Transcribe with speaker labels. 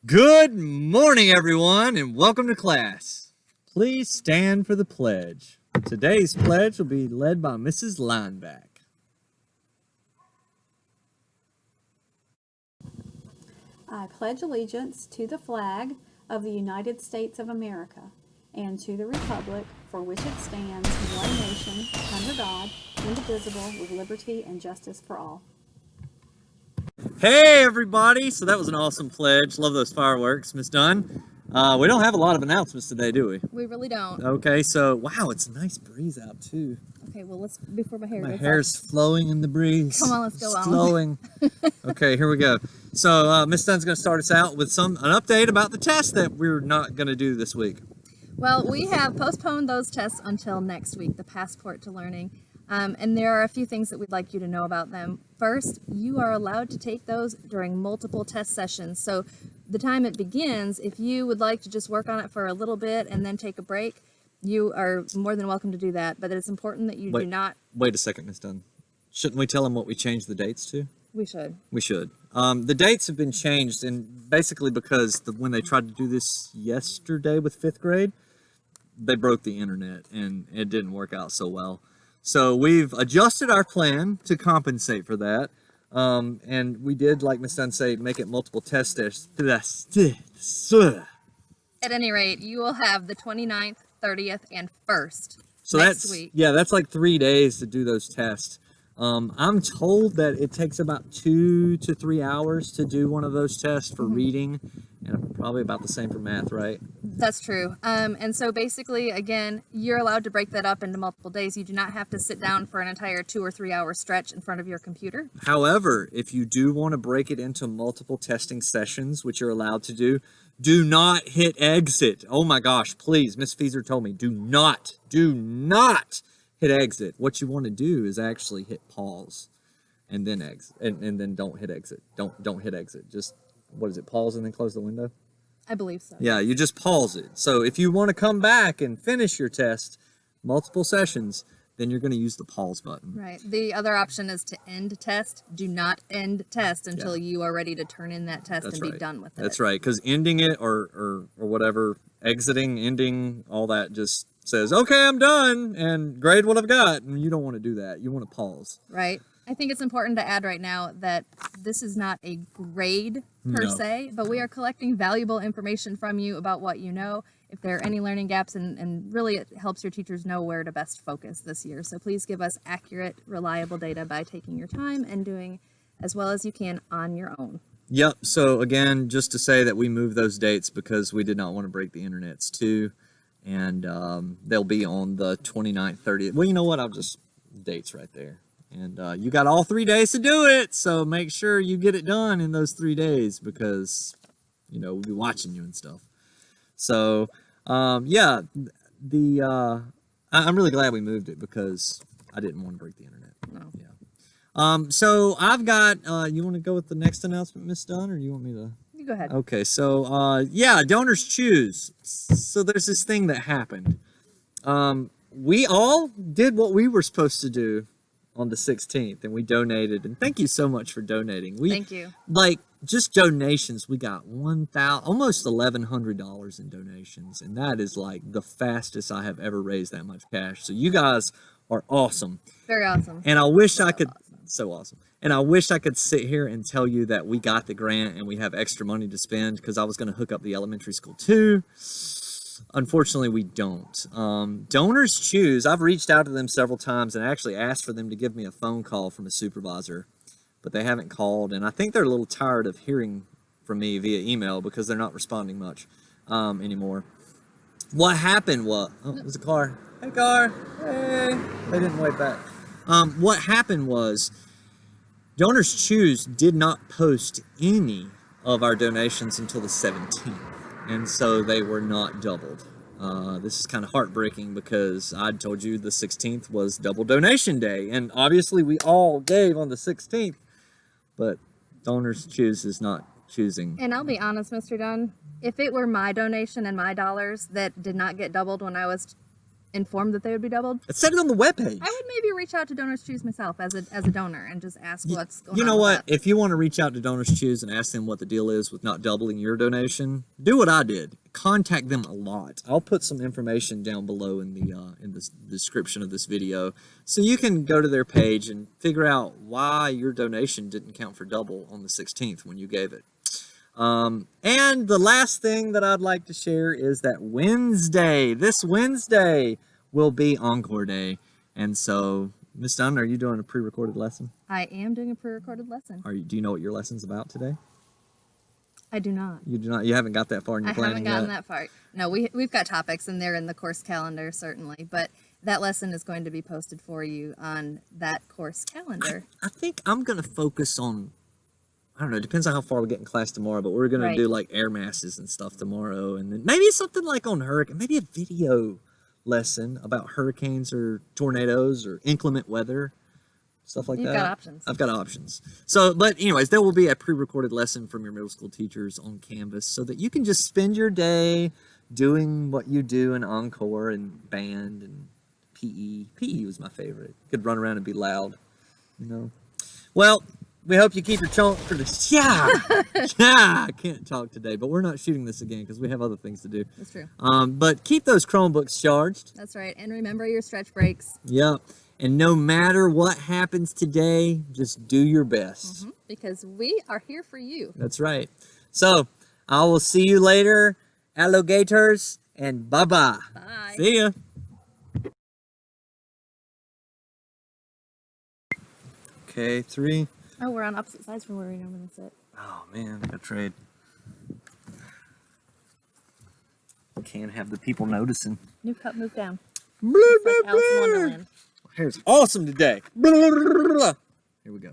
Speaker 1: Good morning, everyone, and welcome to class. Please stand for the pledge. Today's pledge will be led by Mrs. Lineback.
Speaker 2: I pledge allegiance to the flag of the United States of America and to the republic for which it stands, one nation, under God, indivisible, with liberty and justice for all.
Speaker 1: Hey, everybody! So that was an awesome pledge. Love those fireworks, Miss Dunn. We don't have a lot of announcements today, do we?
Speaker 3: We really don't.
Speaker 1: Okay, so wow, it's a nice breeze out too.
Speaker 3: Okay, well, let's before my hair.
Speaker 1: My hair's flowing in the breeze.
Speaker 3: Come on, let's go on.
Speaker 1: Flowing. Okay, here we go. So Miss Dunn's going to start us out with an update about the test that we're not going to do this week.
Speaker 3: Well, we have postponed those tests until next week, the Passport to Learning. And there are a few things that we'd like you to know about them. First, you are allowed to take those during multiple test sessions. So the time it begins, if you would like to just work on it for a little bit and then take a break, you are more than welcome to do that. But it's important that you do not...
Speaker 1: Wait a second, Miss Dunn. Shouldn't we tell them what we changed the dates to?
Speaker 3: We should.
Speaker 1: We should. The dates have been changed, and basically because when they tried to do this yesterday with 5th grade, they broke the internet, and it didn't work out so well. So we've adjusted our plan to compensate for that. And we did, like Miss Dunn said, make it multiple test tests.
Speaker 3: At any rate, you will have the 29th, 30th, and 1st
Speaker 1: So
Speaker 3: next week.
Speaker 1: Yeah, that's like 3 days to do those tests. I'm told that it takes about 2 to 3 hours to do one of those tests for reading, and probably about the same for math, right?
Speaker 3: That's true. And so basically, again, you're allowed to break that up into multiple days. You do not have to sit down for an entire 2 or 3 hour stretch in front of your computer.
Speaker 1: However, if you do want to break it into multiple testing sessions, which you're allowed to do not hit exit. Oh my gosh, please. Miss Feeser told me, do not hit exit. What you want to do is actually hit pause and then exit, and then don't hit exit. Don't hit exit. Just, what is it, pause and then close the window?
Speaker 3: I believe so.
Speaker 1: Yeah, you just pause it. So if you want to come back and finish your test, multiple sessions, then you're going to use the pause button.
Speaker 3: Right. The other option is to end test. Do not end test until you are ready to turn in that test and be done with it.
Speaker 1: That's right, because ending it or whatever, exiting, ending, all that just says, okay, I'm done, and grade what I've got. And you don't want to do that. You want to pause.
Speaker 3: Right. I think it's important to add right now that this is not a grade per se, but we are collecting valuable information from you about what you know, if there are any learning gaps, and really it helps your teachers know where to best focus this year. So please give us accurate, reliable data by taking your time and doing as well as you can on your own.
Speaker 1: Yep. So again, just to say that we moved those dates because we did not want to break the internets too. And they'll be on the 29th, 30th. Well, you know what? I'll just dates right there. And you got all 3 days to do it. So make sure you get it done in those 3 days because, we'll be watching you and stuff. So, yeah, I'm really glad we moved it because I didn't want to break the internet.
Speaker 3: No.
Speaker 1: Yeah. So I've got, you want to go with the next announcement, Miss Dunn, or you want me to?
Speaker 3: You go ahead.
Speaker 1: Okay, so yeah, donors choose. So there's this thing that happened. We all did what we were supposed to do on the 16th, and we donated. And thank you so much for donating.
Speaker 3: Thank you.
Speaker 1: Like just donations, we got almost $1,100 in donations, and that is like the fastest I have ever raised that much cash. So you guys are awesome.
Speaker 3: Very awesome.
Speaker 1: And I wish I could. So awesome. And I wish I could sit here and tell you that we got the grant and we have extra money to spend because I was going to hook up the elementary school too. Unfortunately, we don't. Donors choose. I've reached out to them several times and actually asked for them to give me a phone call from a supervisor, but they haven't called. And I think they're a little tired of hearing from me via email because they're not responding much anymore. What happened was, there's a car. Hey, car. Hey. They didn't wave back. What happened was Donors Choose did not post any of our donations until the 17th, and so they were not doubled. This is kind of heartbreaking because I told you the 16th was double donation day, and obviously we all gave on the 16th, but Donors Choose is not choosing.
Speaker 3: And I'll be honest, Mr. Dunn, if it were my donation and my dollars that did not get doubled when I was informed that they would be doubled.
Speaker 1: It said it on the webpage.
Speaker 3: I would maybe reach out to Donors Choose myself as a donor and just ask what's going on.
Speaker 1: You know
Speaker 3: with
Speaker 1: what?
Speaker 3: that.
Speaker 1: If you want to reach out to Donors Choose and ask them what the deal is with not doubling your donation, do what I did. Contact them a lot. I'll put some information down below in the description of this video, so you can go to their page and figure out why your donation didn't count for double on the 16th when you gave it. And the last thing that I'd like to share is that this Wednesday will be Encore Day. And so, Miss Dunn, are you doing a pre-recorded lesson?
Speaker 3: I am doing a pre-recorded lesson.
Speaker 1: Do you know what your lesson's about today?
Speaker 3: I do not.
Speaker 1: You do not. You haven't got that far in your planning yet?
Speaker 3: I haven't gotten that far. No, we've got topics, and they're in the course calendar, certainly. But that lesson is going to be posted for you on that course calendar.
Speaker 1: I think I'm going to focus on, I don't know, it depends on how far we get in class tomorrow, but we're going to do like air masses and stuff tomorrow. And then maybe something like on hurricane, maybe a video lesson about hurricanes or tornadoes or inclement weather. Stuff like that.
Speaker 3: You've got options.
Speaker 1: I've got options. So, but anyways, there will be a pre-recorded lesson from your middle school teachers on Canvas so that you can just spend your day doing what you do in Encore and band and PE. PE was my favorite. Could run around and be loud, you know. Well, we hope you keep your chunk for the I can't talk today, but we're not shooting this again because we have other things to do.
Speaker 3: That's true.
Speaker 1: But keep those Chromebooks charged.
Speaker 3: That's right. And remember your stretch breaks.
Speaker 1: Yep. And no matter what happens today, just do your best.
Speaker 3: Because we are here for you.
Speaker 1: That's right. So, I will see you later, alligators, and bye-bye.
Speaker 3: Bye.
Speaker 1: See ya. Okay, 3.
Speaker 3: Oh, we're on opposite sides from where we normally sit.
Speaker 1: Oh, man, I got trade. Can't have the people noticing.
Speaker 3: New cup, move down.
Speaker 1: Blah,
Speaker 3: It's
Speaker 1: blah,
Speaker 3: like Alice in
Speaker 1: blah.
Speaker 3: Wonderland.
Speaker 1: Hair's awesome today. Blah, blah, blah, blah. Here we go.